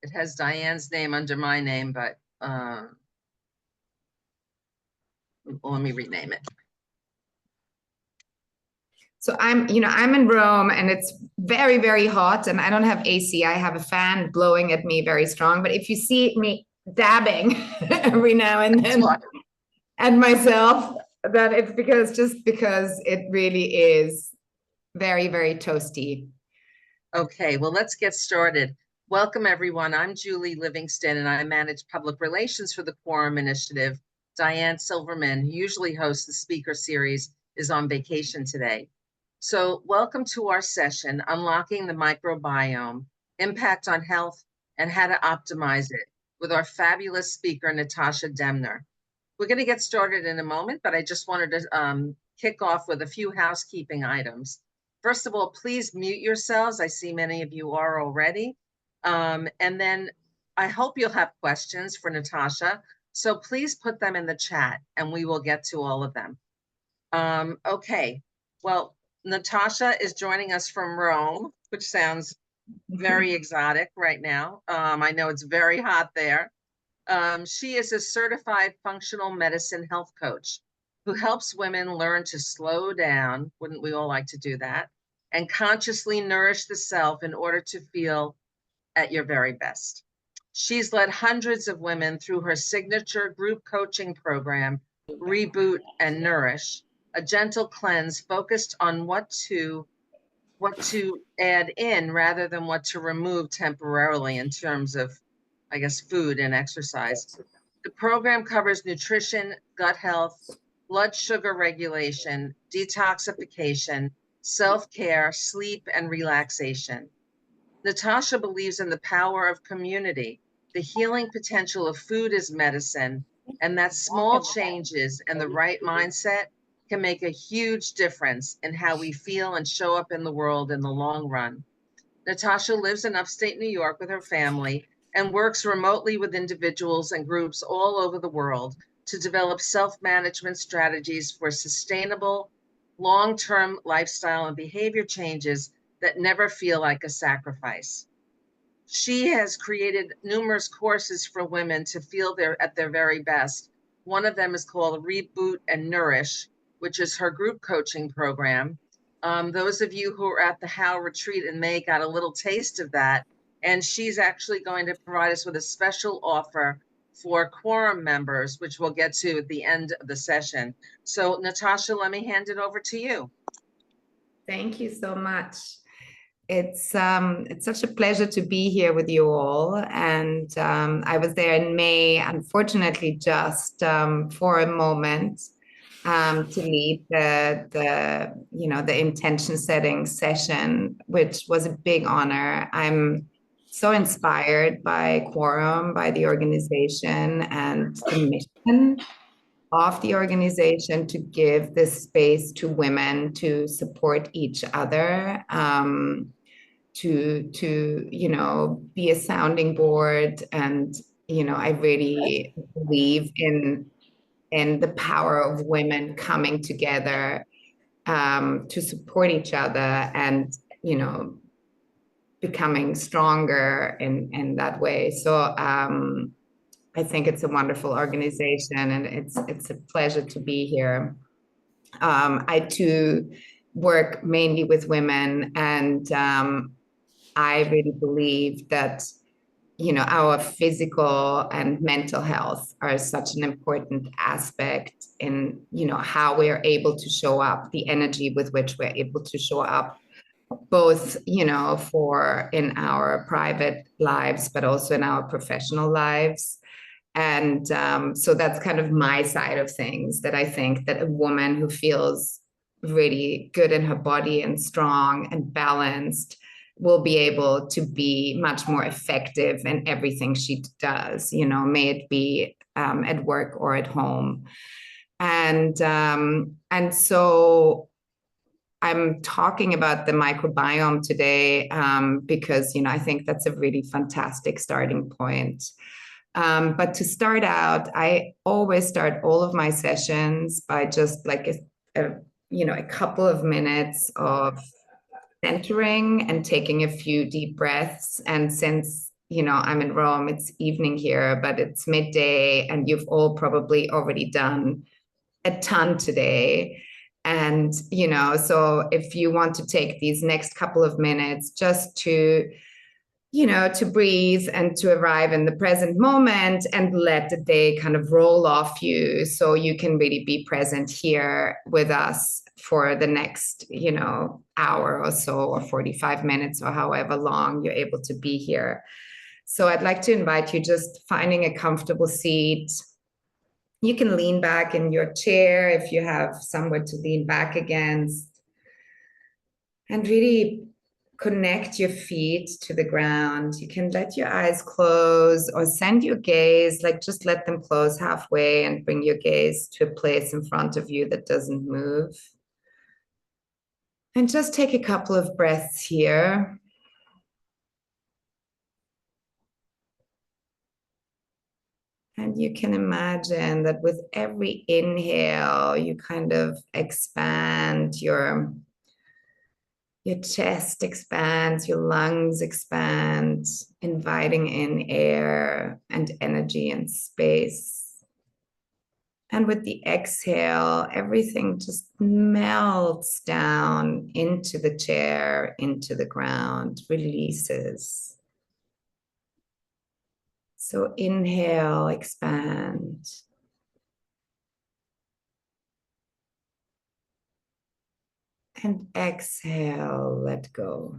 It has Diane's name under my name, but let me rename it. So I'm in Rome and it's very, very hot and I don't have AC. I have a fan blowing at me very strong. But if you see me dabbing every now and then at myself, that it's because it really is very, very toasty. Okay, well, let's get started. Welcome, everyone. I'm Julie Livingston, and I manage public relations for the Quorum Initiative. Diane Silverman, who usually hosts the speaker series, is on vacation today. So welcome to our session, Unlocking the Microbiome, Impact on Health and How to Optimize It, with our fabulous speaker, Natascha Demner. We're going to get started in a moment, but I just wanted to kick off with a few housekeeping items. First of all, please mute yourselves. I see many of you are already. And then I hope you'll have questions for Natascha. So please put them in the chat and we will get to all of them. Okay, well, Natascha is joining us from Rome, which sounds very exotic right now. I know it's very hot there. She is a certified functional medicine health coach who helps women learn to slow down, wouldn't we all like to do that, and consciously nourish the self in order to feel at your very best. She's led hundreds of women through her signature group coaching program, Reboot and Nourish, a gentle cleanse focused on what to add in rather than what to remove temporarily in terms of, I guess, food and exercise. The program covers nutrition, gut health, blood sugar regulation, detoxification, self-care, sleep, and relaxation. Natascha believes in the power of community, the healing potential of food as medicine, and that small changes and the right mindset can make a huge difference in how we feel and show up in the world in the long run. Natascha lives in upstate New York with her family and works remotely with individuals and groups all over the world to develop self-management strategies for sustainable, long-term lifestyle and behavior changes that never feel like a sacrifice. She has created numerous courses for women to feel at their very best. One of them is called Reboot and Nourish, which is her group coaching program. Those of you who are at the How retreat in May got a little taste of that. And she's actually going to provide us with a special offer for Quorum members, which we'll get to at the end of the session. So Natascha, let me hand it over to you. Thank you so much. It's such a pleasure to be here with you all. And I was there in May, unfortunately, just for a moment to lead the intention setting session, which was a big honor. I'm so inspired by Quorum, by the organization and the mission of the organization to give this space to women to support each other, to be a sounding board. And I really believe in the power of women coming together to support each other and becoming stronger in that way. So I think it's a wonderful organization and it's a pleasure to be here. I too work mainly with women, and I really believe that our physical and mental health are such an important aspect in how we're able to show up, the energy with which we're able to show up, both for in our private lives but also in our professional lives. And so that's kind of my side of things, that I think that a woman who feels really good in her body and strong and balanced will be able to be much more effective in everything she does, may it be at work or at home. And so I'm talking about the microbiome today because, I think that's a really fantastic starting point. But to start out, I always start all of my sessions by just like a couple of minutes of centering and taking a few deep breaths. And since I'm in Rome, it's evening here, but it's midday, and you've all probably already done a ton today. And, so if you want to take these next couple of minutes just to breathe and to arrive in the present moment and let the day kind of roll off you so you can really be present here with us for the next, hour or so, or 45 minutes, or however long you're able to be here. So I'd like to invite you, just finding a comfortable seat. You can lean back in your chair if you have somewhere to lean back against, and really connect your feet to the ground. You can let your eyes close or send your gaze, like just let them close halfway and bring your gaze to a place in front of you that doesn't move. And just take a couple of breaths here. And you can imagine that with every inhale, you kind of expand your chest expands, your lungs expand, inviting in air and energy and space. And with the exhale, everything just melts down into the chair, into the ground, releases. So inhale, expand. And exhale, let go.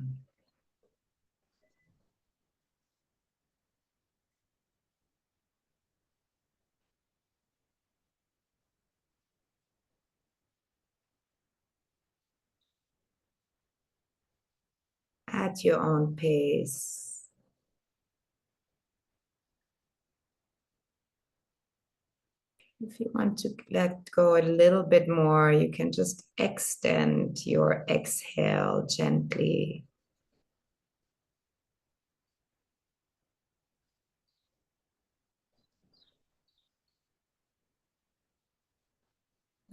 At your own pace. If you want to let go a little bit more, you can just extend your exhale gently.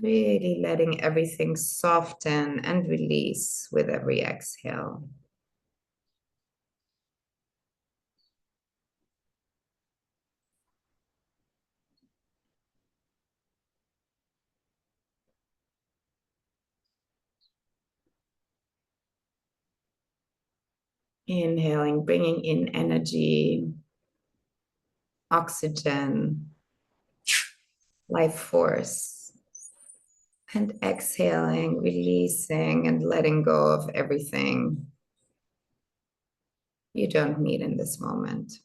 Really letting everything soften and release with every exhale. Inhaling, bringing in energy, oxygen, life force. And exhaling, releasing and letting go of everything you don't need in this moment.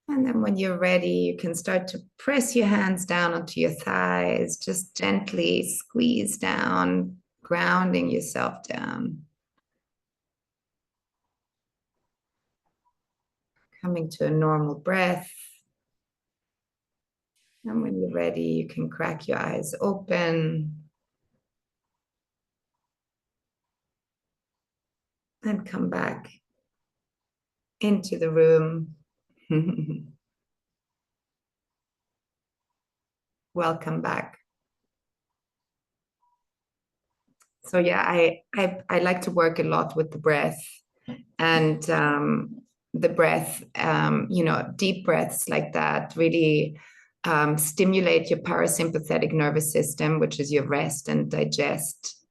And then when you're ready, you can start to press your hands down onto your thighs, just gently squeeze down, grounding yourself down. Coming to a normal breath. And when you're ready, you can crack your eyes open. And come back into the room. Welcome back. So yeah, I like to work a lot with the breath, and the breath, deep breaths like that really stimulate your parasympathetic nervous system, which is your rest and digest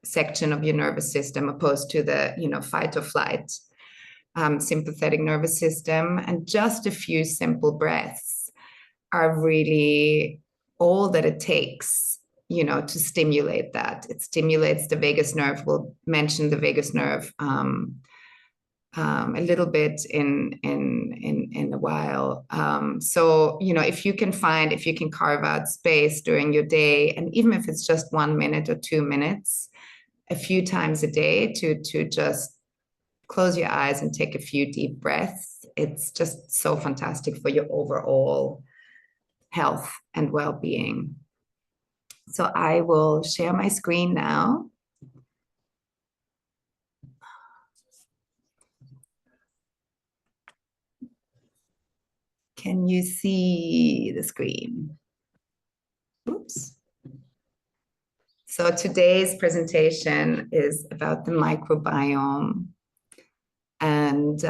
section of your nervous system, opposed to the fight or flight sympathetic nervous system. And just a few simple breaths are really all that it takes, to stimulate that. It stimulates the vagus nerve. We'll mention the vagus nerve a little bit in a while. So, if you can carve out space during your day, and even if it's just 1 minute or 2 minutes, a few times a day to just close your eyes and take a few deep breaths, it's just so fantastic for your overall health and well-being. So I will share my screen now. Can you see the screen? Oops. So today's presentation is about the microbiome. And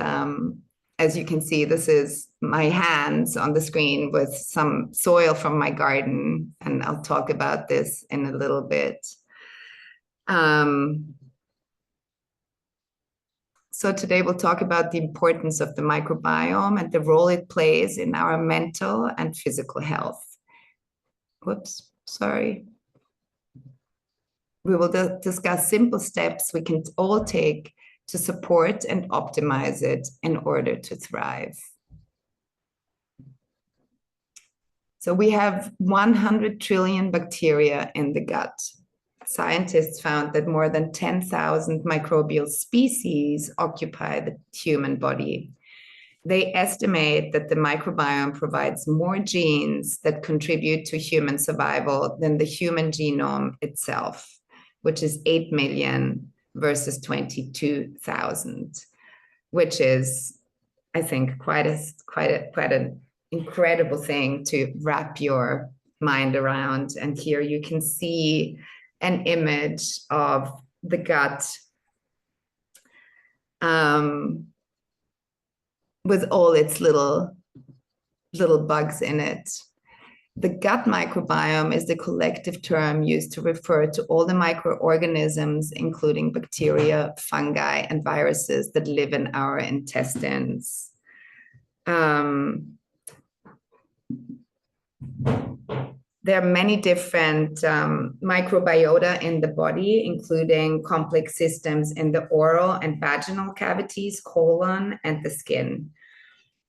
as you can see, this is my hands on the screen with some soil from my garden. And I'll talk about this in a little bit. So today we'll talk about the importance of the microbiome and the role it plays in our mental and physical health. Whoops, sorry. We will discuss simple steps we can all take to support and optimize it in order to thrive. So we have 100 trillion bacteria in the gut. Scientists found that more than 10,000 microbial species occupy the human body. They estimate that the microbiome provides more genes that contribute to human survival than the human genome itself, which is 8 million versus 22,000, which is, I think, quite an incredible thing to wrap your mind around. And here you can see an image of the gut with all its little bugs in it. The gut microbiome is the collective term used to refer to all the microorganisms, including bacteria, fungi, and viruses that live in our intestines. There are many different microbiota in the body, including complex systems in the oral and vaginal cavities, colon, and the skin.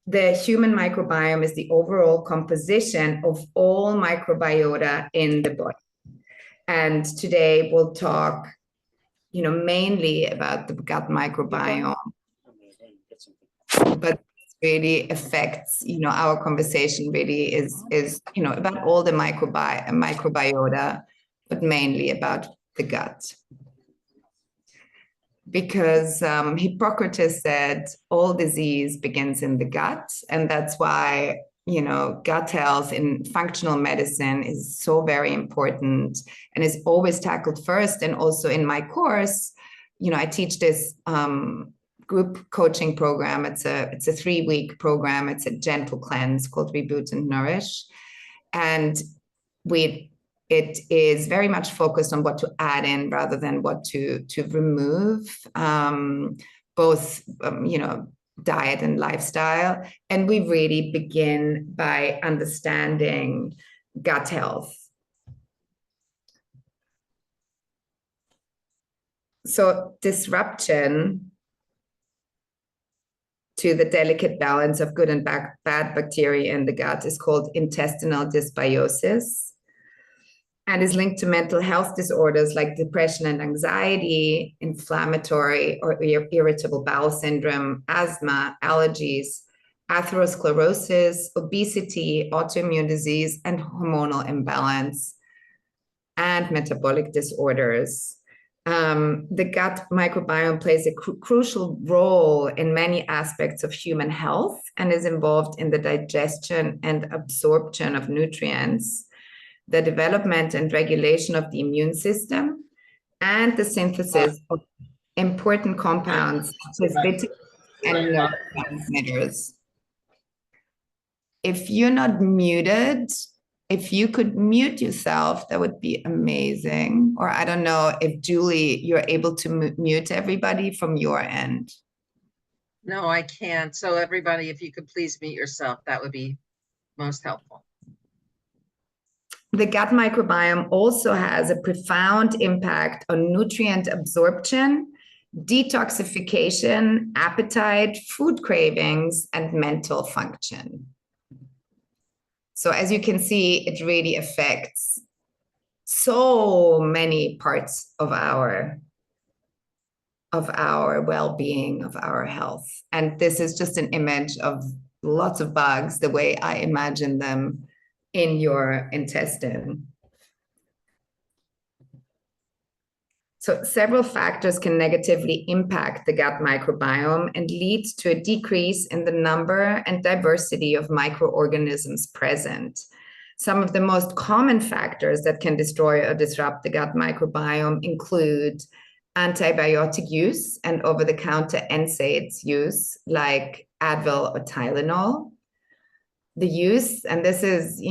The human microbiome is the overall composition of all microbiota in the body. And today we'll talk, mainly about the gut microbiome, but really affects, our conversation really is about all the microbiota, but mainly about the gut. Because Hippocrates said all disease begins in the gut, and that's why gut health in functional medicine is so very important and is always tackled first. And also in my course, I teach this group coaching program. It's a 3-week program. It's a gentle cleanse called Reboot and Nourish, and it is very much focused on what to add in rather than what to remove, both diet and lifestyle. And we really begin by understanding gut health. So disruption to the delicate balance of good and bad bacteria in the gut is called intestinal dysbiosis, and is linked to mental health disorders like depression and anxiety, inflammatory or irritable bowel syndrome, asthma, allergies, atherosclerosis, obesity, autoimmune disease, and hormonal imbalance, and metabolic disorders. The gut microbiome plays a crucial role in many aspects of human health and is involved in the digestion and absorption of nutrients, the development and regulation of the immune system, and the synthesis of important compounds such as vitamins and neurotransmitters. If you're not muted, if you could mute yourself, that would be amazing. Or I don't know if Julie, you're able to mute everybody from your end. No, I can't. So everybody, if you could please mute yourself, that would be most helpful. The gut microbiome also has a profound impact on nutrient absorption, detoxification, appetite, food cravings, and mental function. So as you can see, it really affects so many parts of our well-being, of our health. And this is just an image of lots of bugs, the way I imagine them in your intestine. So several factors can negatively impact the gut microbiome and lead to a decrease in the number and diversity of microorganisms present. Some of the most common factors that can destroy or disrupt the gut microbiome include antibiotic use and over-the-counter NSAIDs use, like Advil or Tylenol. The use, and this is,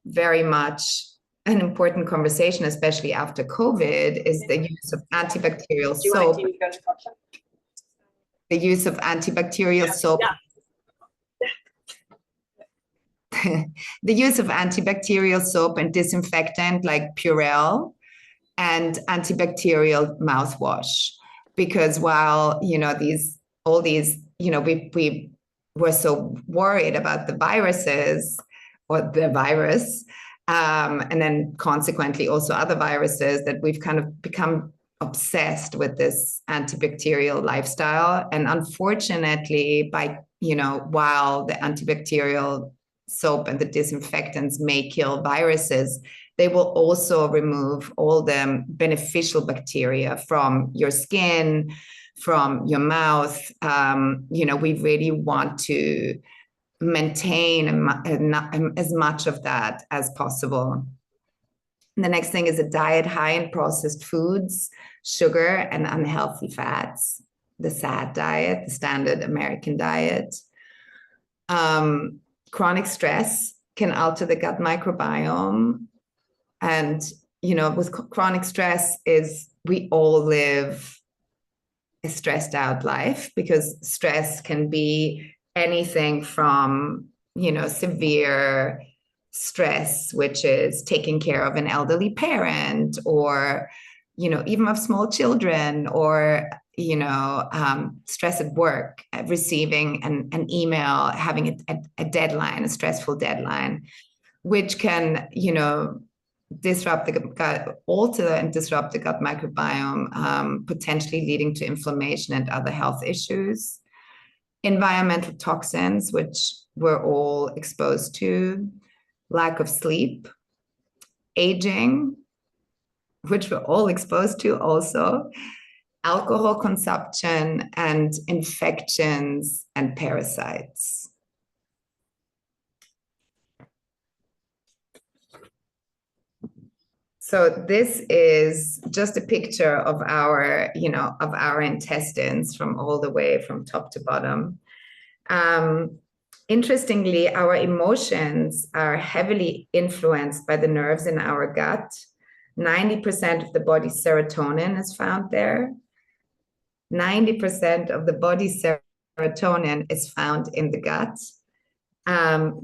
very much an important conversation, especially after COVID, is the use of antibacterial soap. The use of antibacterial soap. The use of antibacterial soap and disinfectant like Purell and antibacterial mouthwash, because while we were so worried about the viruses or the virus, and then consequently also other viruses, that we've kind of become obsessed with this antibacterial lifestyle. And unfortunately, while the antibacterial soap and the disinfectants may kill viruses, they will also remove all the beneficial bacteria from your skin, from your mouth. We really want to maintain as much of that as possible. And the next thing is a diet high in processed foods, sugar, and unhealthy fats. The SAD diet, the standard American diet. Chronic stress can alter the gut microbiome. And, with chronic stress we all live a stressed out life, because stress can be anything from, severe stress, which is taking care of an elderly parent, or, even of small children, or, stress at work, receiving an email, having a deadline, a stressful deadline, which can, disrupt the gut, alter and disrupt the gut microbiome, potentially leading to inflammation and other health issues. Environmental toxins, which we're all exposed to, lack of sleep, aging, which we're all exposed to also, alcohol consumption, and infections and parasites. So this is just a picture of our intestines from all the way from top to bottom. Interestingly, our emotions are heavily influenced by the nerves in our gut. 90% of the body's serotonin is found there. 90% of the body's serotonin is found in the gut.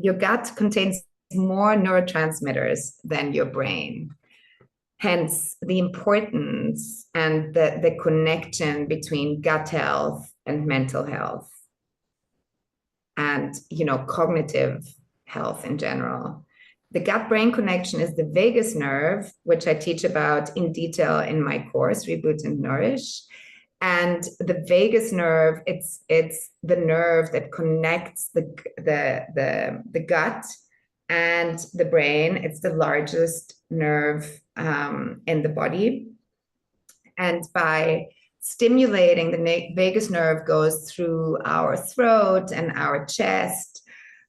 Your gut contains more neurotransmitters than your brain. Hence, the importance and the connection between gut health and mental health and, cognitive health in general. The gut-brain connection is the vagus nerve, which I teach about in detail in my course, Reboot and Nourish. And the vagus nerve, it's the nerve that connects the gut and the brain. It's the largest nerve in the body. And by stimulating, the vagus nerve goes through our throat and our chest,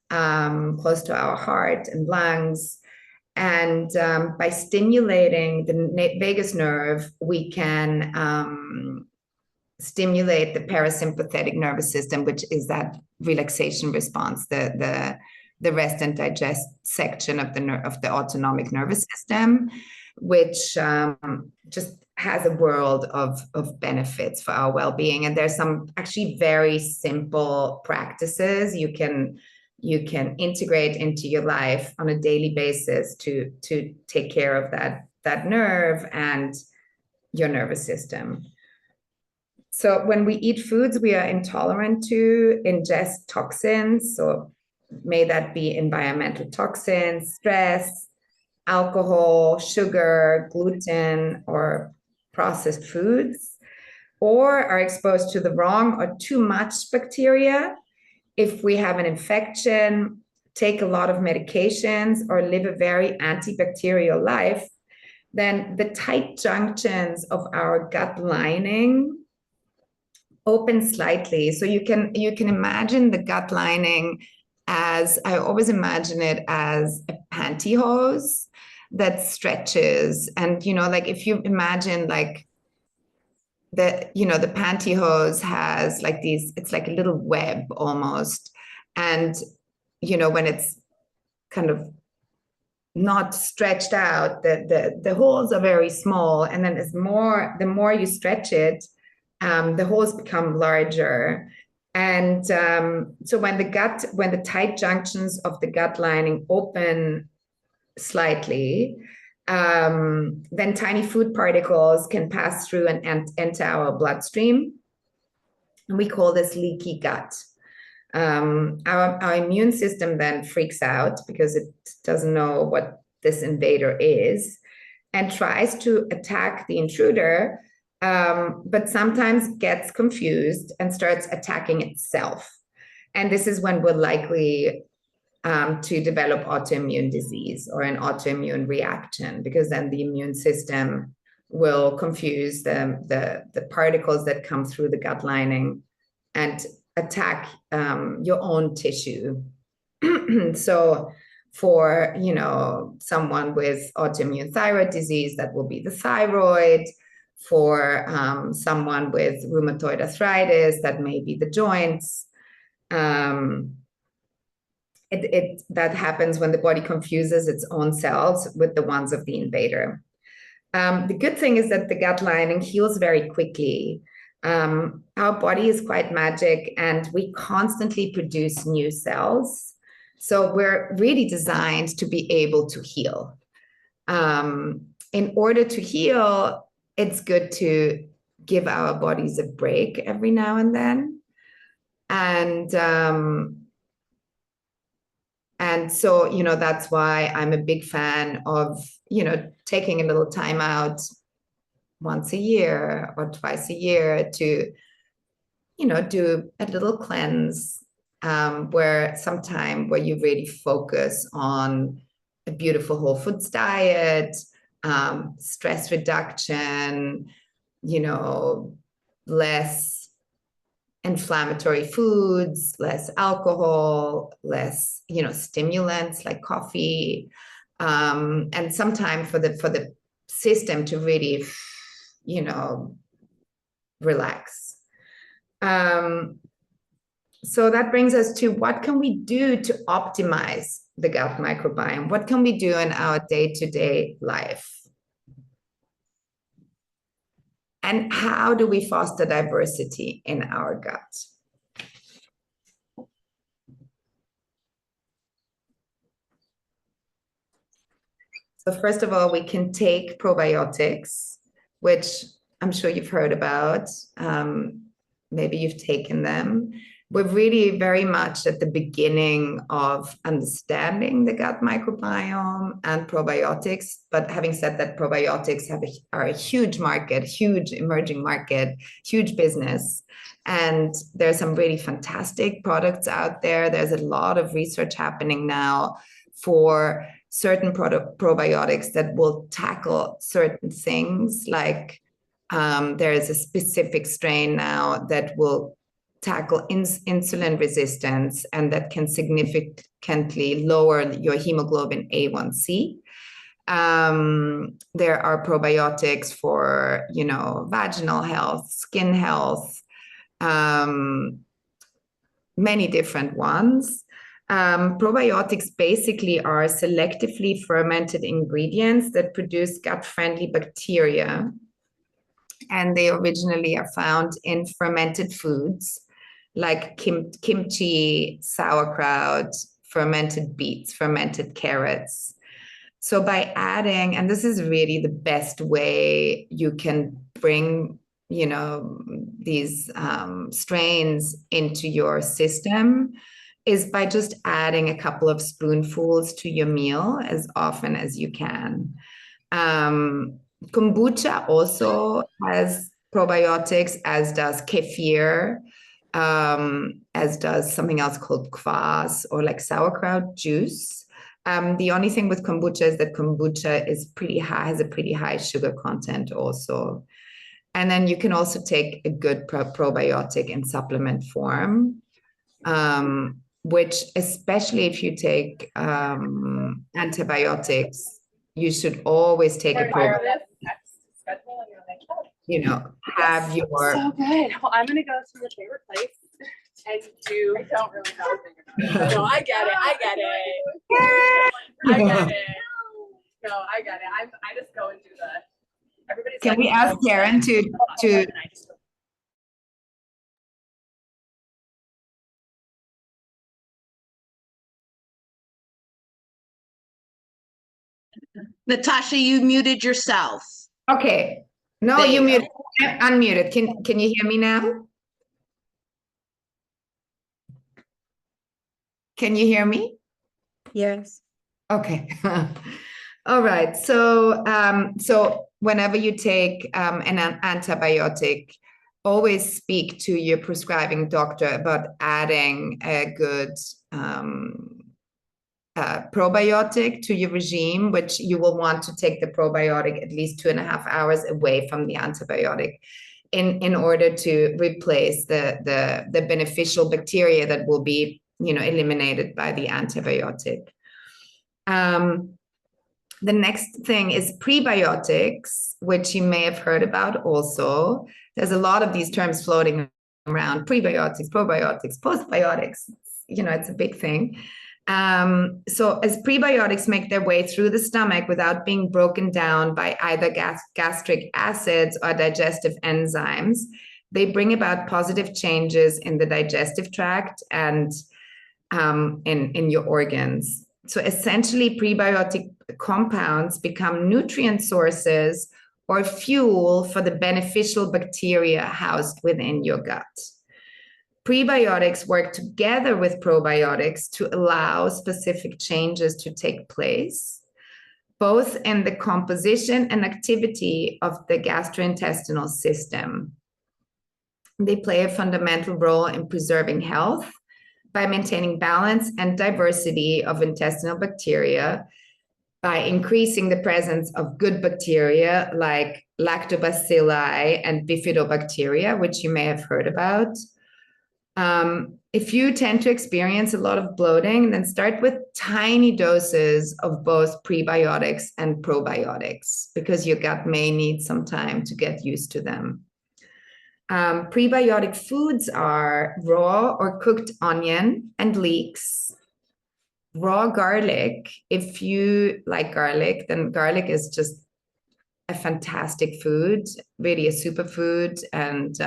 close to our heart and lungs. And by stimulating the vagus nerve, we can stimulate the parasympathetic nervous system, which is that relaxation response, the rest and digest section of the autonomic nervous system, which just has a world of benefits for our well-being. And there's some actually very simple practices you can integrate into your life on a daily basis to take care of that nerve and your nervous system. So when we eat foods we are intolerant to, ingest toxins, so may that be environmental toxins, stress, alcohol, sugar, gluten, or processed foods, or are exposed to the wrong or too much bacteria, if we have an infection, take a lot of medications, or live a very antibacterial life, then the tight junctions of our gut lining open slightly. So you can imagine the gut lining as, I always imagine it as a pantyhose that stretches. And, like if you imagine like the pantyhose has like it's like a little web almost. And, when it's kind of not stretched out, the holes are very small. And then the more you stretch it, the holes become larger. And so when the tight junctions of the gut lining open slightly, then tiny food particles can pass through and enter our bloodstream. And we call this leaky gut. Our immune system then freaks out because it doesn't know what this invader is and tries to attack the intruder, but sometimes gets confused and starts attacking itself. And this is when we're likely to develop autoimmune disease or an autoimmune reaction, because then the immune system will confuse the particles that come through the gut lining and attack your own tissue. So for someone with autoimmune thyroid disease, that will be the thyroid. For someone with rheumatoid arthritis, that may be the joints. That happens when the body confuses its own cells with the ones of the invader. The good thing is that the gut lining heals very quickly. Our body is quite magic, and we constantly produce new cells. So we're really designed to be able to heal. In order to heal, it's good to give our bodies a break every now and then. And so, that's why I'm a big fan of, taking a little time out once a year or twice a year to, do a little cleanse, where you really focus on a beautiful whole foods diet, stress reduction, less inflammatory foods, less alcohol, less, stimulants like coffee, and some time for the system to really, relax. So that brings us to what can we do to optimize the gut microbiome? What can we do in our day-to-day life? And how do we foster diversity in our gut? So first of all, we can take probiotics, which I'm sure you've heard about. Maybe you've taken them. We're really very much at the beginning of understanding the gut microbiome and probiotics. But having said that, probiotics are a huge market, huge emerging market, huge business. And there's some really fantastic products out there. There's a lot of research happening now for certain probiotics that will tackle certain things. Like there is a specific strain now that will tackle insulin resistance, and that can significantly lower your hemoglobin A1C. There are probiotics for, vaginal health, skin health, many different ones. Probiotics basically are selectively fermented ingredients that produce gut-friendly bacteria. And they originally are found in fermented foods like kimchi, sauerkraut, fermented beets, fermented carrots. So by adding, and this is really the best way you can bring, these strains into your system, is by just adding a couple of spoonfuls to your meal as often as you can. Kombucha also has probiotics, as does kefir, as does something else called kvass, or like sauerkraut juice. The only thing with kombucha is that kombucha is has a pretty high sugar content also. And then you can also take a good probiotic in supplement form. which especially if you take antibiotics, you should always take a probiotic. You know, have your so good. Well, I'm gonna go to your favorite place and do. I don't really know. No, I get it. I get it. I get it. No, I get it. I just go and do the. Everybody's. Can like, we ask Karen to Natascha, you muted yourself. Okay. No, There you you muted. Unmuted. Can you hear me now? Can you hear me? Yes. Okay. All right. So so whenever you take an antibiotic, always speak to your prescribing doctor about adding a good probiotic to your regime, which you will want to take the probiotic at least 2.5 hours away from the antibiotic in order to replace the beneficial bacteria that will be, you know, eliminated by the antibiotic. The next thing is prebiotics, which you may have heard about also. There's a lot of these terms floating around: prebiotics, probiotics, postbiotics. You know, it's a big thing. So as prebiotics make their way through the stomach without being broken down by either gastric acids or digestive enzymes, they bring about positive changes in the digestive tract and in your organs. So essentially, prebiotic compounds become nutrient sources or fuel for the beneficial bacteria housed within your gut. Prebiotics work together with probiotics to allow specific changes to take place, both in the composition and activity of the gastrointestinal system. They play a fundamental role in preserving health by maintaining balance and diversity of intestinal bacteria, by increasing the presence of good bacteria like lactobacilli and bifidobacteria, which you may have heard about. If you tend to experience a lot of bloating, then start with tiny doses of both prebiotics and probiotics, because your gut may need some time to get used to them. Prebiotic foods are raw or cooked onion and leeks, raw garlic. If you like garlic, then garlic is just a fantastic food, really a superfood, and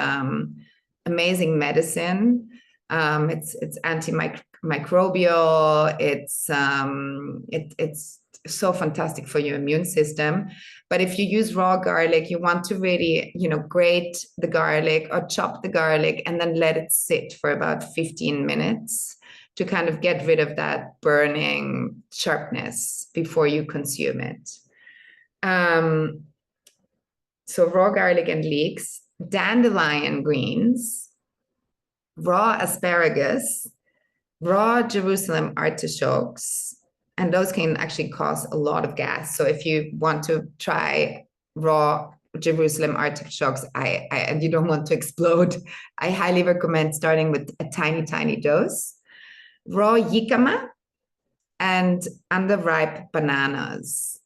amazing medicine. It's antimicrobial. It's so fantastic for your immune system. But if you use raw garlic, you want to really, you know, grate the garlic or chop the garlic and then let it sit for about 15 minutes to kind of get rid of that burning sharpness before you consume it. So raw garlic and leeks, dandelion greens, raw asparagus, raw Jerusalem artichokes, and those can actually cause a lot of gas. So if you want to try raw Jerusalem artichokes and you don't want to explode, I highly recommend starting with a tiny dose. Raw jicama and underripe bananas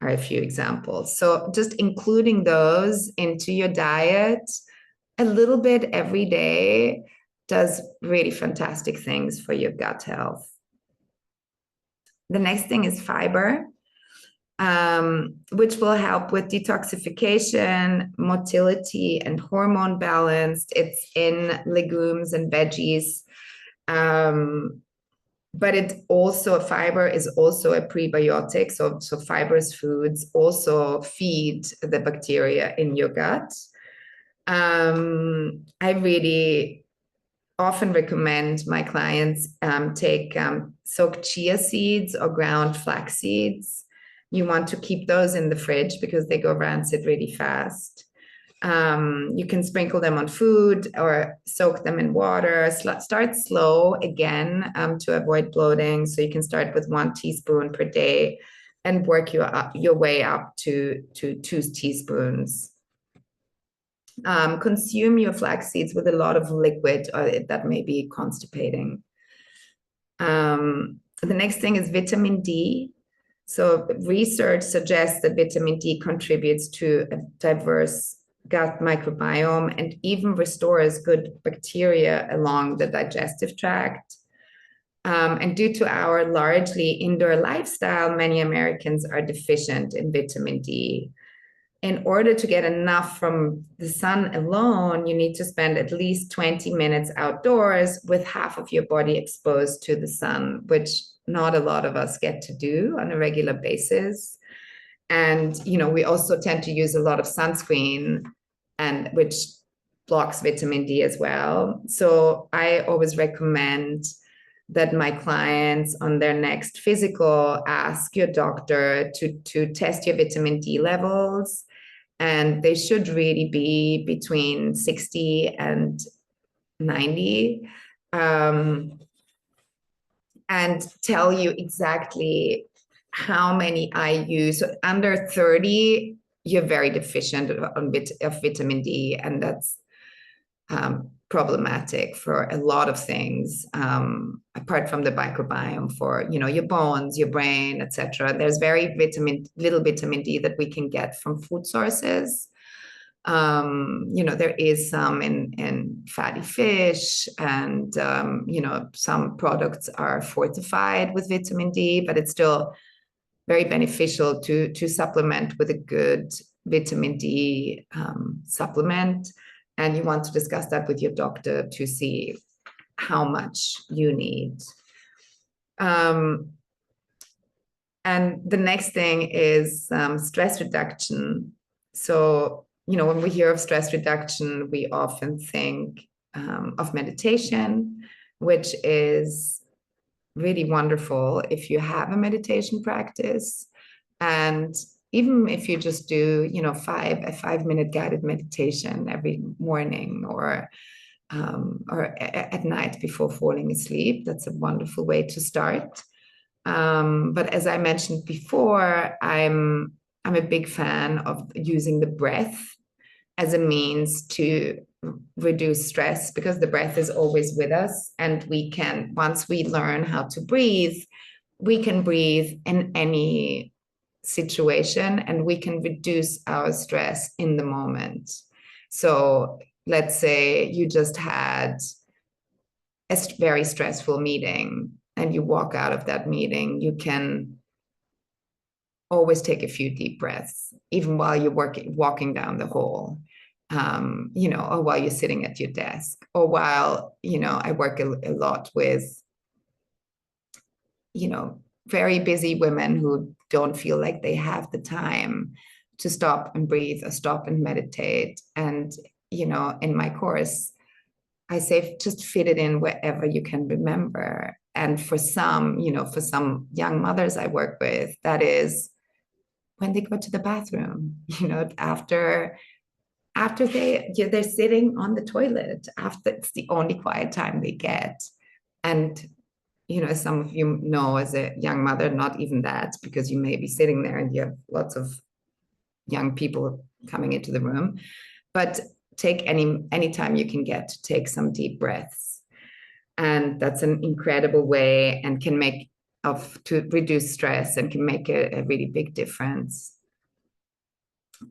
are a few examples. So just including those into your diet a little bit every day does really fantastic things for your gut health. The next thing is fiber, which will help with detoxification, motility, and hormone balance. It's in legumes and veggies. But fiber is also a prebiotic. So fibrous foods also feed the bacteria in your gut. I really often recommend my clients take soaked chia seeds or ground flax seeds. You want to keep those in the fridge because they go rancid really fast. You can sprinkle them on food or soak them in water. Start slow again to avoid bloating. So you can start with 1 teaspoon per day and work your way up to 2 teaspoons. Consume your flax seeds with a lot of liquid, or that may be constipating. The next thing is vitamin D. So research suggests that vitamin D contributes to a diverse gut microbiome and even restores good bacteria along the digestive tract. And due to our largely indoor lifestyle, many Americans are deficient in vitamin D. In order to get enough from the sun alone, you need to spend at least 20 minutes outdoors with half of your body exposed to the sun, which not a lot of us get to do on a regular basis. And, we also tend to use a lot of sunscreen, and which blocks vitamin D as well. So I always recommend that my clients on their next physical ask your doctor to test your vitamin D levels. And they should really be between 60 and 90, and tell you exactly how many IU. So under 30, you're very deficient of vitamin D, and that's problematic for a lot of things, apart from the microbiome, for your bones, your brain, etc. There's very little vitamin D that we can get from food sources. There is some in fatty fish, and some products are fortified with vitamin D, but it's still very beneficial to supplement with a good vitamin D supplement. And you want to discuss that with your doctor to see how much you need. And the next thing is stress reduction. So, when we hear of stress reduction, we often think of meditation, which is really wonderful if you have a meditation practice. And even if you just do, a 5-minute guided meditation every morning or at night before falling asleep, that's a wonderful way to start. But as I mentioned before, I'm a big fan of using the breath as a means to reduce stress, because the breath is always with us, and once we learn how to breathe, we can breathe in any situation, and we can reduce our stress in the moment. So let's say you just had a very stressful meeting and you walk out of that meeting, you can always take a few deep breaths, even while you're walking down the hall, or while you're sitting at your desk, or while, I work a lot with, very busy women who don't feel like they have the time to stop and breathe or stop and meditate. And, in my course, I say just fit it in wherever you can remember. And for some young mothers I work with, that is when they go to the bathroom, after they're sitting on the toilet, after it's the only quiet time they get. And some of you know, as a young mother, not even that, because you may be sitting there and you have lots of young people coming into the room, but take any time you can get to take some deep breaths. And that's an incredible way, and can to reduce stress, and can make a really big difference.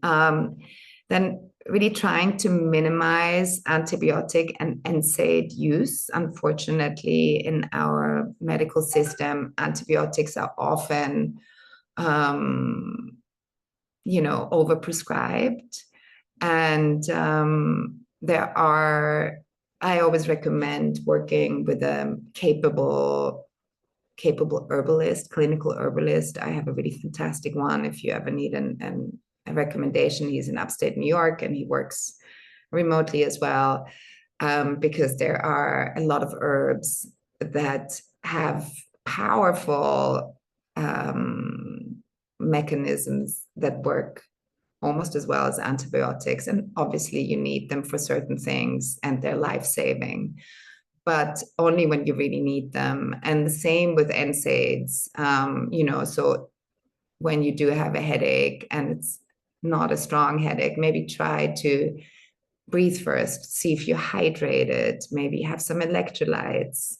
Then really trying to minimize antibiotic and NSAID use. Unfortunately, in our medical system, antibiotics are often, overprescribed. And I always recommend working with a capable herbalist, clinical herbalist. I have a really fantastic one if you ever need a recommendation. He's in upstate New York, and he works remotely as well, because there are a lot of herbs that have powerful mechanisms that work almost as well as antibiotics. And obviously you need them for certain things, and they're life-saving, but only when you really need them. And the same with NSAIDs, so when you do have a headache and it's not a strong headache, maybe try to breathe first, see if you're hydrated, maybe have some electrolytes.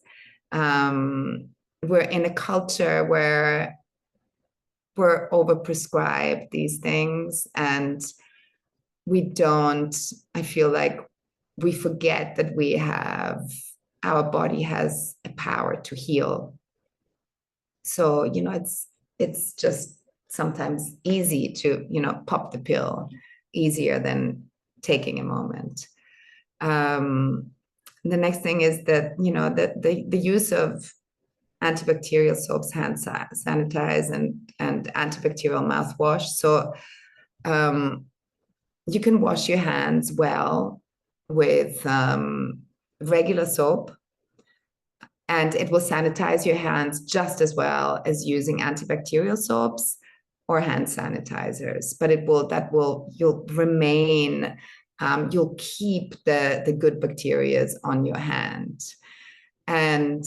we're in a culture where we're overprescribed these things, and I feel like we forget that our body has a power to heal. So, it's just sometimes easy to, pop the pill, easier than taking a moment. The next thing is that, the use of antibacterial soaps, hand sanitize, and antibacterial mouthwash. So you can wash your hands well with regular soap, and it will sanitize your hands just as well as using antibacterial soaps or hand sanitizers. But you'll keep the good bacteria on your hand. And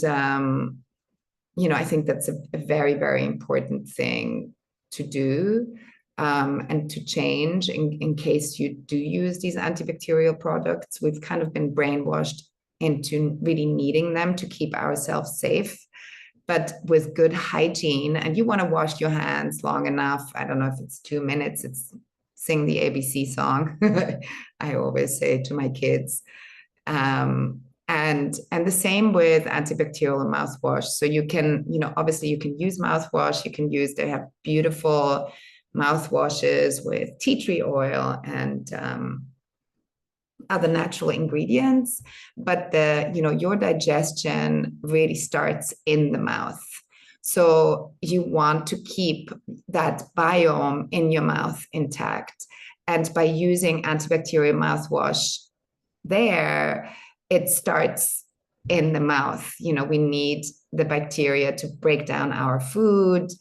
I think that's a very, very important thing to do, and to change in case you do use these antibacterial products. We've kind of been brainwashed into really needing them to keep ourselves safe. But with good hygiene, and you want to wash your hands long enough, I don't know if it's 2 minutes, it's sing the ABC song, I always say to my kids. And the same with antibacterial and mouthwash. So you can, obviously you can use mouthwash, they have beautiful mouthwashes with tea tree oil and other natural ingredients, but your digestion really starts in the mouth. So you want to keep that biome in your mouth intact. And by using antibacterial mouthwash there, it starts in the mouth. We need the bacteria to break down our food.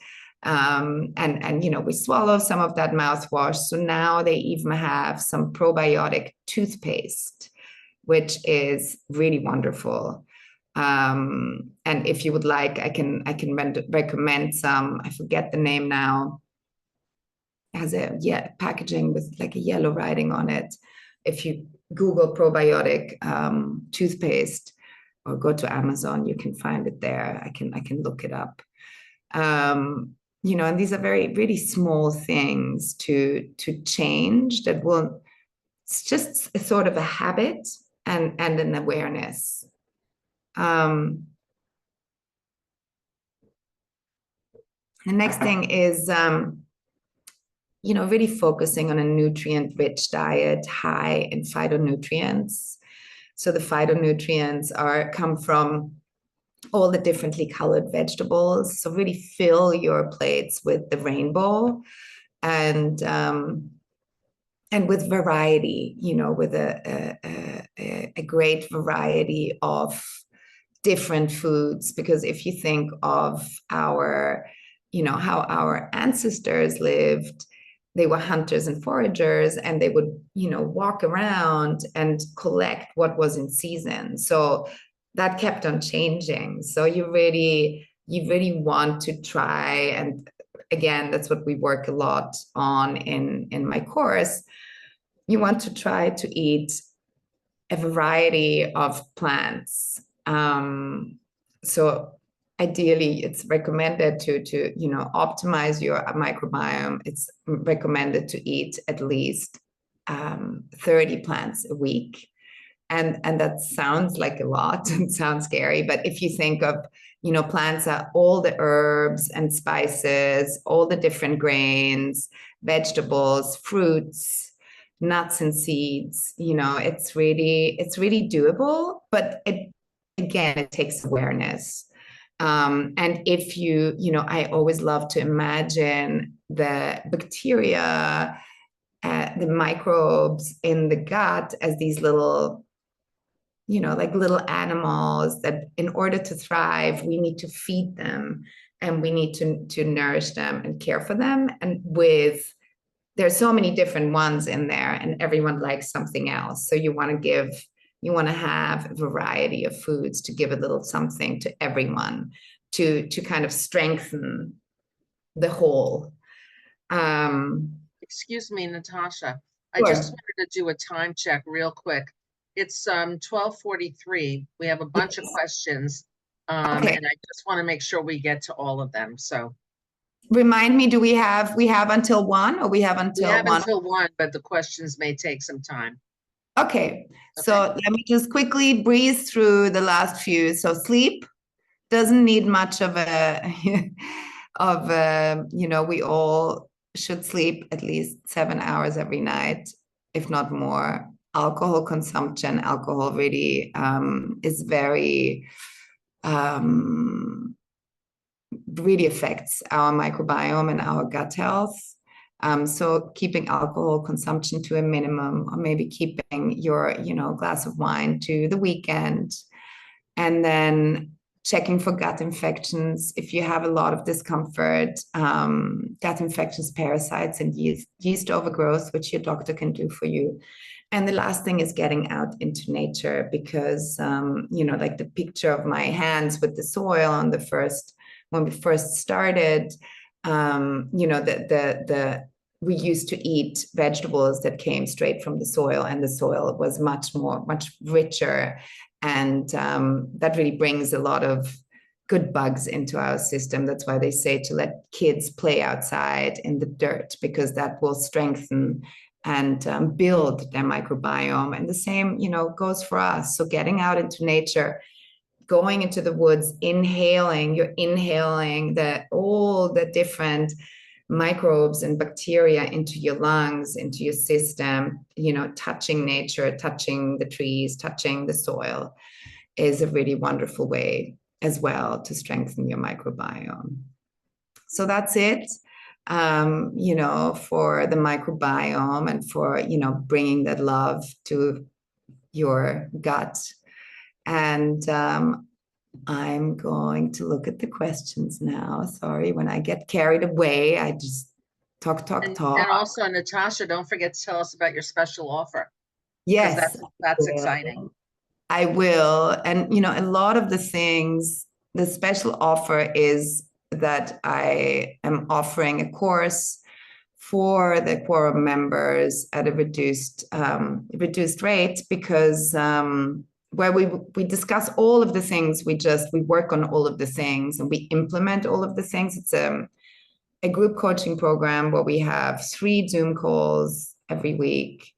And we swallow some of that mouthwash. So now they even have some probiotic toothpaste, which is really wonderful. And if you would like, I can recommend some. I forget the name now. It has packaging with like a yellow writing on it. If you Google probiotic toothpaste or go to Amazon, you can find it there. I can look it up. And these are very, really small things to change it's just a sort of a habit and an awareness. The next thing is, really focusing on a nutrient-rich diet, high in phytonutrients. So the phytonutrients come from all the differently colored vegetables. So really fill your plates with the rainbow, and with variety, with a great variety of different foods. Because if you think of how our ancestors lived, they were hunters and foragers, and they would, walk around and collect what was in season. So that kept on changing. So you really want to try, and again, that's what we work a lot on in my course. You want to try to eat a variety of plants. So ideally, it's recommended to optimize your microbiome. It's recommended to eat at least 30 plants a week. And that sounds like a lot and sounds scary, but if you think of, plants are all the herbs and spices, all the different grains, vegetables, fruits, nuts and seeds, it's really doable, but it takes awareness. And if I always love to imagine the bacteria, the microbes in the gut as these little, like little animals that in order to thrive, we need to feed them, and we need to nourish them and care for them. And there's so many different ones in there, and everyone likes something else. So you want to have a variety of foods to give a little something to everyone to kind of strengthen the whole. Excuse me, Natascha. Sure. I just wanted to do a time check real quick. It's 12:43. We have a bunch of questions. Okay. And I just want to make sure we get to all of them. So Remind me, do we have until 1 or we have we until have 1? until 1, but the questions may take some time. Okay. So Okay. let me just quickly breeze through the last few. So sleep doesn't need much of a we all should sleep at least 7 hours every night, if not more. Alcohol consumption, alcohol really is very really affects our microbiome and our gut health. So keeping alcohol consumption to a minimum, or maybe keeping your, glass of wine to the weekend, and then checking for gut infections. If you have a lot of discomfort, gut infections, parasites, and yeast overgrowth, which your doctor can do for you. And the last thing is getting out into nature, because, like the picture of my hands with the soil on when we first started, we used to eat vegetables that came straight from the soil, and the soil was much richer. And that really brings a lot of good bugs into our system. That's why they say to let kids play outside in the dirt, because that will strengthen and build their microbiome. And the same, goes for us. So getting out into nature, going into the woods, you're inhaling all the different microbes and bacteria into your lungs, into your system, touching nature, touching the trees, touching the soil is a really wonderful way as well to strengthen your microbiome. So that's it, for the microbiome and for, bringing that love to your gut. And I'm going to look at the questions now. Sorry, when I get carried away, I just talk. And also, Natascha, don't forget to tell us about your special offer. Yes, that's exciting. I will. And, a lot of the things, the special offer is that I am offering a course for the Quorum members at a reduced rate, because where we discuss all of the things, we work on all of the things and we implement all of the things. It's a group coaching program where we have 3 Zoom calls every week,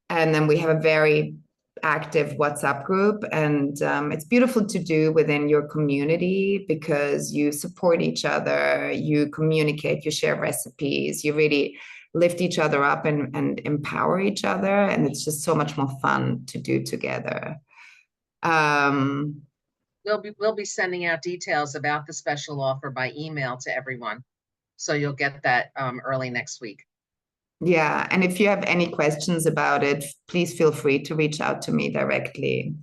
and then we have a very active WhatsApp group, and it's beautiful to do within your community, because you support each other, you communicate, you share recipes, you really lift each other up and empower each other, and it's just so much more fun to do together. We'll be sending out details about the special offer by email to everyone, so you'll get that early next week. Yeah, and if you have any questions about it, please feel free to reach out to me directly.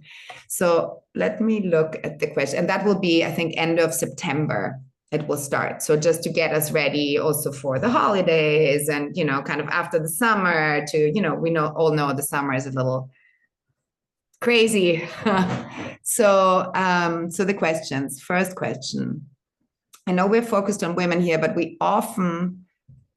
So let me look at the question, and that will be, I think, end of September it will start. So just to get us ready also for the holidays, and kind of after the summer to, we all know the summer is a little crazy. So the questions. First question. I know we're focused on women here, but we often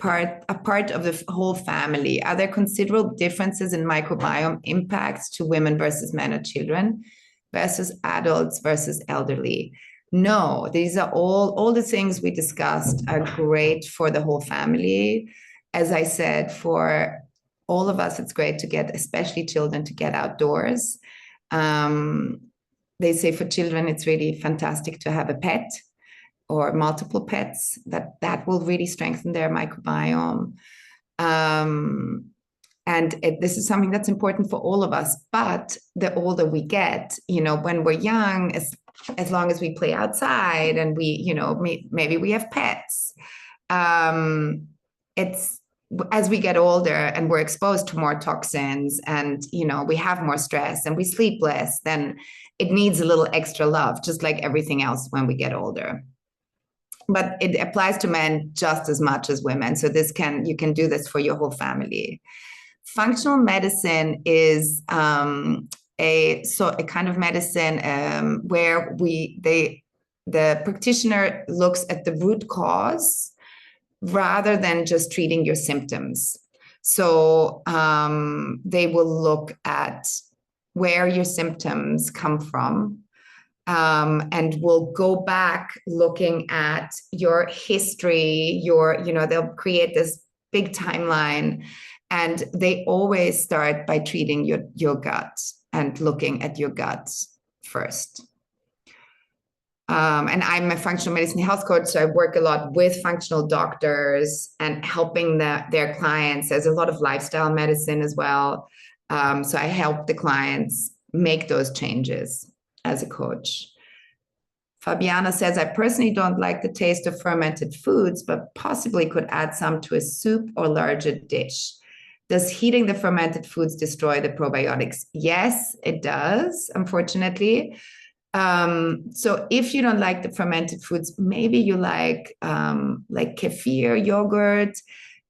a part of the whole family. Are there considerable differences in microbiome impacts to women versus men or children, versus adults versus elderly? No, these are all the things we discussed are great for the whole family. As I said, for all of us, it's great to get, especially children, to get outdoors. They say for children, it's really fantastic to have a pet or multiple pets, that will really strengthen their microbiome. This is something that's important for all of us. But the older we get, when we're young, as long as we play outside and we, maybe we have pets, it's as we get older and we're exposed to more toxins, and we have more stress and we sleep less, then it needs a little extra love, just like everything else when we get older. But it applies to men just as much as women. So you can do this for your whole family. Functional medicine is a kind of medicine where the practitioner looks at the root cause rather than just treating your symptoms. So they will look at where your symptoms come from, and we'll go back looking at your history, they'll create this big timeline, and they always start by treating your gut and looking at your gut first. And I'm a functional medicine health coach, so I work a lot with functional doctors and helping their clients. There's a lot of lifestyle medicine as well. So I help the clients make those changes as a coach. Fabiana says, I personally don't like the taste of fermented foods, but possibly could add some to a soup or larger dish. Does heating the fermented foods destroy the probiotics? Yes, it does, unfortunately. So if you don't like the fermented foods, maybe you like kefir, yogurt.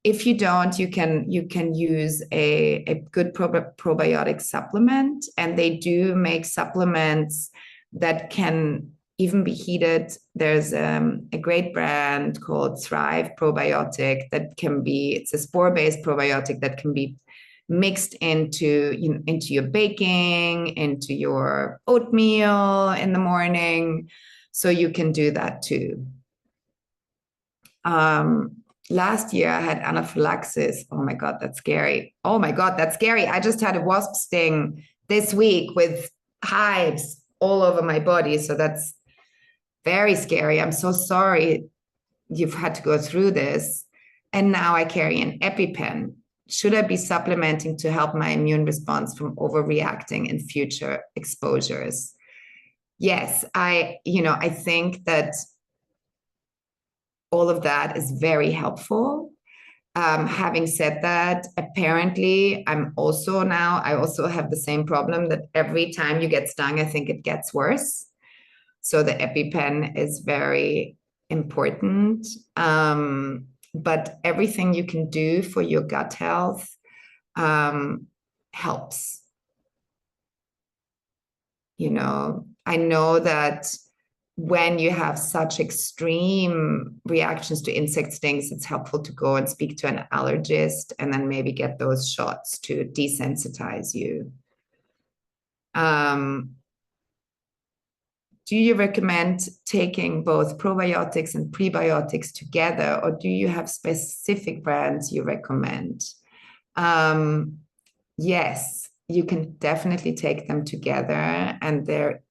If you don't, you can use a good probiotic supplement, and they do make supplements that can even be heated. There's a great brand called Thrive Probiotic it's a spore-based probiotic that can be mixed into your baking, into your oatmeal in the morning. So you can do that too. Last year I had anaphylaxis. Oh my God, that's scary. Oh my God, that's scary. I just had a wasp sting this week with hives all over my body. So that's very scary. I'm so sorry you've had to go through this. And now I carry an EpiPen. Should I be supplementing to help my immune response from overreacting in future exposures? Yes, I think that all of that is very helpful. Having said that, apparently I also have the same problem that every time you get stung, I think it gets worse. So the EpiPen is very important. But everything you can do for your gut health helps. I know that when you have such extreme reactions to insect stings, it's helpful to go and speak to an allergist and then maybe get those shots to desensitize you. Do you recommend taking both probiotics and prebiotics together, or do you have specific brands you recommend? Yes, you can definitely take them together. And there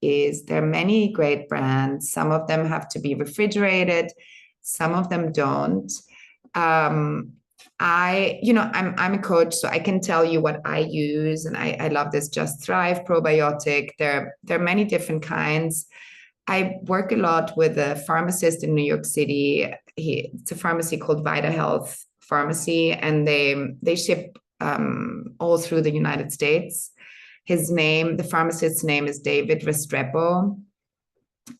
are many great brands. Some of them have to be refrigerated. Some of them don't. I'm a coach, so I can tell you what I use, and I love this Just Thrive probiotic. There are many different kinds. I work a lot with a pharmacist in New York City. It's a pharmacy called Vita Health Pharmacy, and they ship all through the United States. The pharmacist's name is David Restrepo.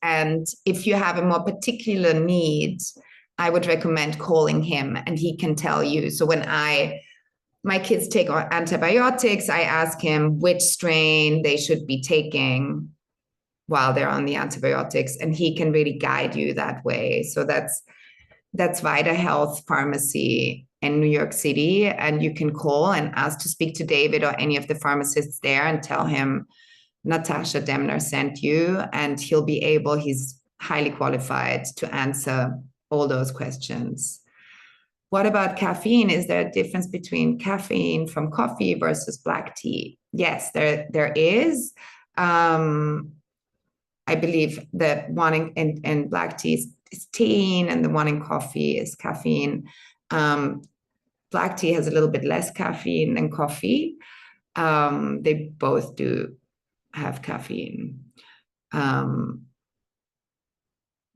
And if you have a more particular need, I would recommend calling him, and he can tell you. So when my kids take antibiotics, I ask him which strain they should be taking while they're on the antibiotics, and he can really guide you that way. So that's Vita Health Pharmacy in New York City, and you can call and ask to speak to David or any of the pharmacists there and tell him Natascha Demner sent you, and he's highly qualified to answer all those questions. What about caffeine? Is there a difference between caffeine from coffee versus black tea? Yes, there is. I believe that one in black tea is tein, and the one in coffee is caffeine. Black tea has a little bit less caffeine than coffee. They both do have caffeine.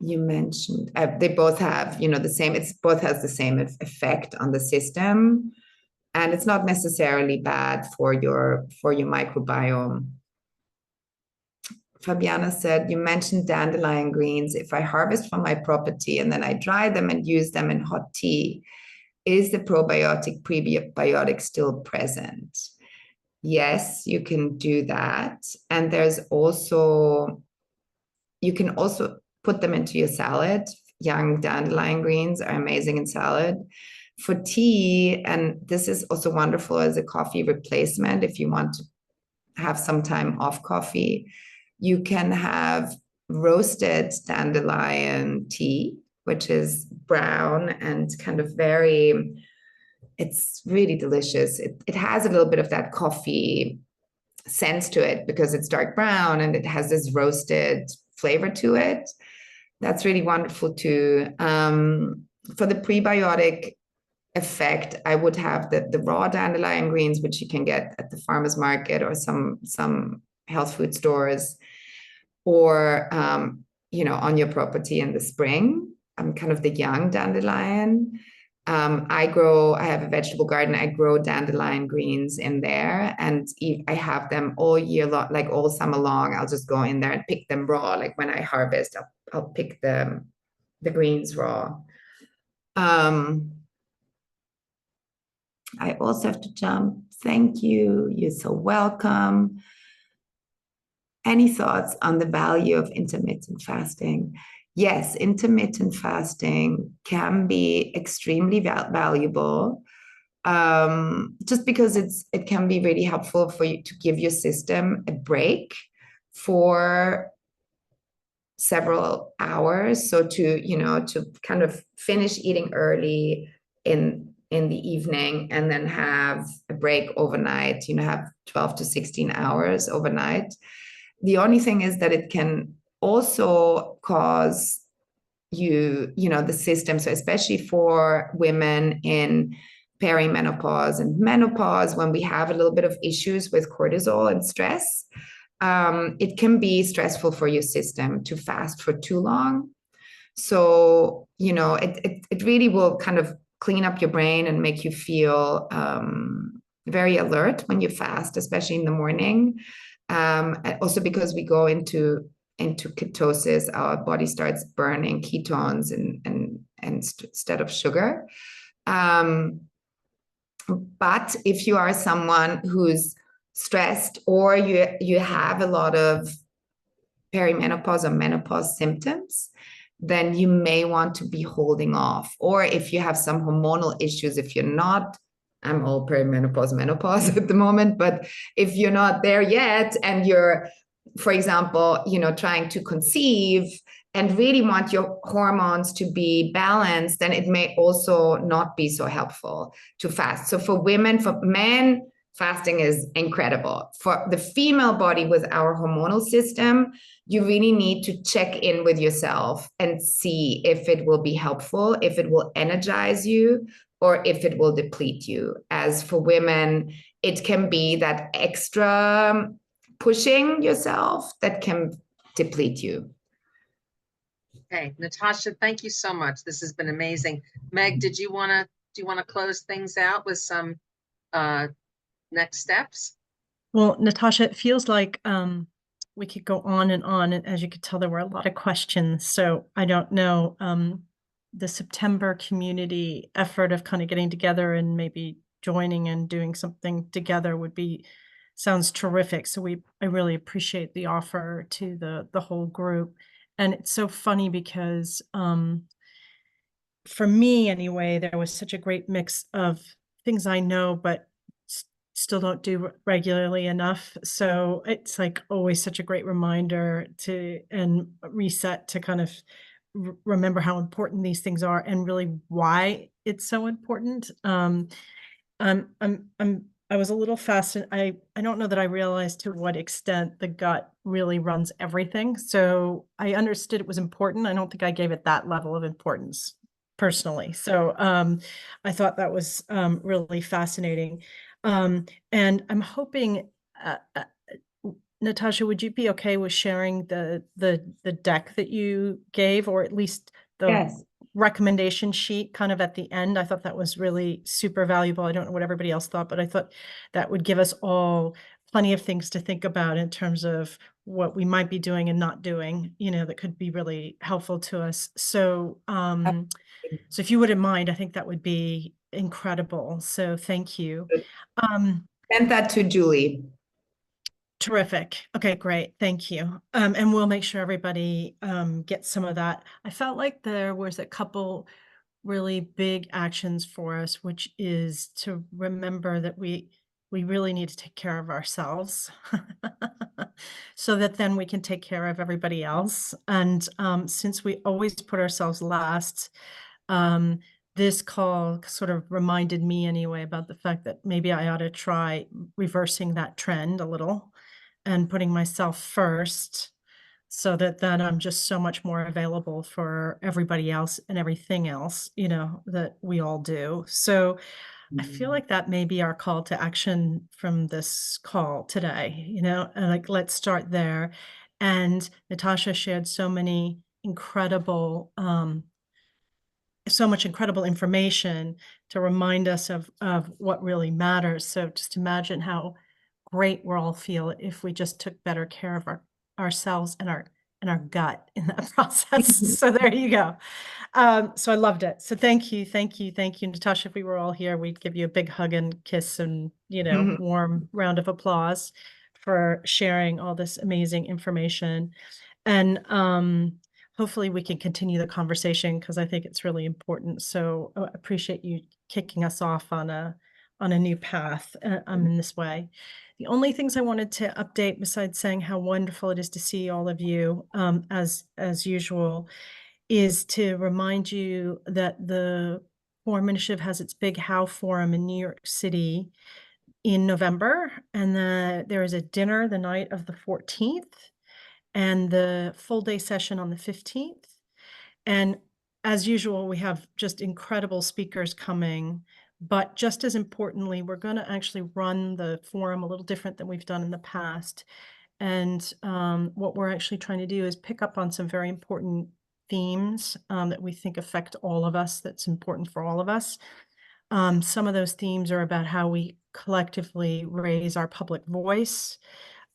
You mentioned they both have, the same. Both has the same effect on the system, and it's not necessarily bad for your microbiome. Fabiana said, you mentioned dandelion greens. If I harvest from my property and then I dry them and use them in hot tea, is the probiotic prebiotic still present? Yes, you can do that. And you can also put them into your salad. Young dandelion greens are amazing in salad. For tea, and this is also wonderful as a coffee replacement if you want to have some time off coffee, you can have roasted dandelion tea, which is brown and kind of very, it's really delicious. It has a little bit of that coffee sense to it because it's dark brown and it has this roasted flavor to it. That's really wonderful too. For the prebiotic effect, I would have the raw dandelion greens, which you can get at the farmer's market or some health food stores, or on your property in the spring. Kind of the young dandelion. I have a vegetable garden. I grow dandelion greens in there, and I have them all year long, like all summer long. I'll just go in there and pick them raw. Like when I harvest, I'll pick the greens raw. I also have to jump. Thank you. You're so welcome. Any thoughts on the value of intermittent fasting? Yes, intermittent fasting can be extremely valuable, just because it can be really helpful for you to give your system a break for several hours. So to kind of finish eating early in the evening and then have a break overnight, have 12 to 16 hours overnight. The only thing is that it can also cause the system. So especially for women in perimenopause and menopause, when we have a little bit of issues with cortisol and stress, it can be stressful for your system to fast for too long. So, it really will kind of clean up your brain and make you feel very alert when you fast, especially in the morning. Also because we go into ketosis, our body starts burning ketones and instead of sugar. But if you are someone who's stressed, or you have a lot of perimenopause or menopause symptoms, then you may want to be holding off. Or if you have some hormonal issues, if you're not, I'm all perimenopause, menopause at the moment, but if you're not there yet and you're, for example, trying to conceive and really want your hormones to be balanced, then it may also not be so helpful to fast. So for women, for men, fasting is incredible. For the female body with our hormonal system, you really need to check in with yourself and see if it will be helpful, if it will energize you, or if it will deplete you. As for women, it can be that extra pushing yourself that can deplete you. Okay, Natascha, thank you so much. This has been amazing. Meg, do you want to close things out with some next steps? Well, Natascha, it feels like we could go on, and as you could tell, there were a lot of questions. So I don't know, the September community effort of kind of getting together and maybe joining and doing something together sounds terrific. So I really appreciate the offer to the whole group. And it's so funny because for me anyway, there was such a great mix of things I know, but still don't do regularly enough. So it's like always such a great reminder and reset to kind of remember how important these things are and really why it's so important. I was a little fascinated. I don't know that I realized to what extent the gut really runs everything. So I understood it was important. I don't think I gave it that level of importance personally. So I thought that was really fascinating. And I'm hoping, Natascha, would you be okay with sharing the deck that you gave, or at least the Yes. recommendation sheet kind of at the end? I thought that was really super valuable. I don't know what everybody else thought, but I thought that would give us all plenty of things to think about in terms of what we might be doing and not doing, that could be really helpful to us. So, so if you wouldn't mind, I think that would be incredible. So thank you. Send that to Julie. Terrific. Okay, great. Thank you. And we'll make sure everybody gets some of that. I felt like there was a couple really big actions for us, which is to remember that we we really need to take care of ourselves so that then we can take care of everybody else. And since we always put ourselves last, um, this call sort of reminded me anyway about the fact that maybe I ought to try reversing that trend a little and putting myself first so that then I'm just so much more available for everybody else and everything else, that we all do. So I feel like that may be our call to action from this call today, and like, let's start there. And Natascha shared so much incredible information to remind us of what really matters. So just imagine how great we'll all feel if we just took better care of ourselves and our gut in that process. So there you go. So I loved it. So thank you, thank you, thank you, Natascha. If we were all here, we'd give you a big hug and kiss and, warm round of applause for sharing all this amazing information. And hopefully we can continue the conversation because I think it's really important. So I appreciate you kicking us off on a new path in this way. The only things I wanted to update, besides saying how wonderful it is to see all of you, as usual, is to remind you that the Quorum Initiative has its big How Forum in New York City in November, and there is a dinner the night of the 14th and the full day session on the 15th. And as usual, we have just incredible speakers coming. But just as importantly, we're going to actually run the forum a little different than we've done in the past. And what we're actually trying to do is pick up on some very important themes that we think affect all of us, that's important for all of us. Some of those themes are about how we collectively raise our public voice,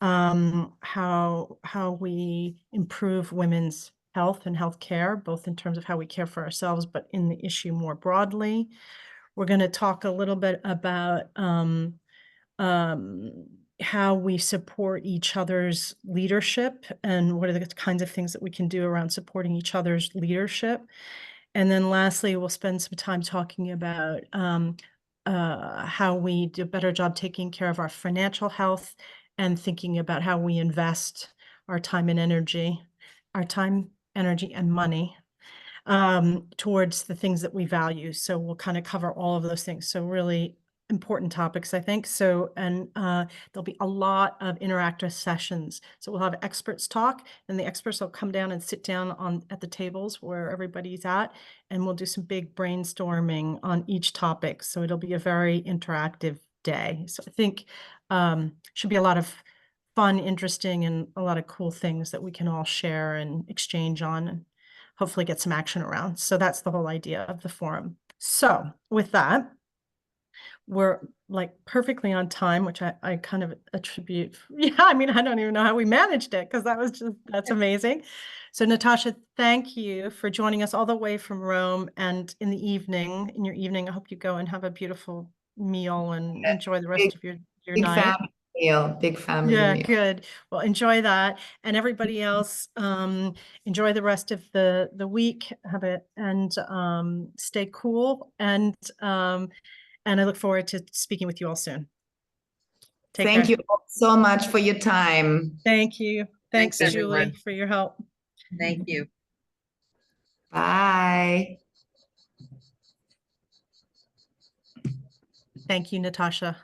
how we improve women's health and health care, both in terms of how we care for ourselves, but in the issue more broadly. We're going to talk a little bit about how we support each other's leadership and what are the kinds of things that we can do around supporting each other's leadership. And then lastly, we'll spend some time talking about how we do a better job taking care of our financial health and thinking about how we invest our time and energy, and money towards the things that we value. So we'll kind of cover all of those things. So really important topics, I think. So, and there'll be a lot of interactive sessions. So we'll have experts talk, and the experts will come down and sit down at the tables where everybody's at, and we'll do some big brainstorming on each topic. So it'll be a very interactive day. So I think should be a lot of fun, interesting, and a lot of cool things that we can all share and exchange on and hopefully get some action around. So that's the whole idea of the forum. So with that, we're like perfectly on time, which I kind of attribute. Yeah, I mean, I don't even know how we managed it because that's amazing. So Natascha, thank you for joining us all the way from Rome. And in your evening, I hope you go and have a beautiful meal and enjoy the rest of your night. Family meal, big family Yeah, meal. good. Well, enjoy that. And everybody else, enjoy the rest of the week. And stay cool. And I look forward to speaking with you all soon. Thank you all so much for your time. Thank you. Thanks, Thanks, Julie, everyone. for your help. Thank you. Bye. Thank you, Natascha.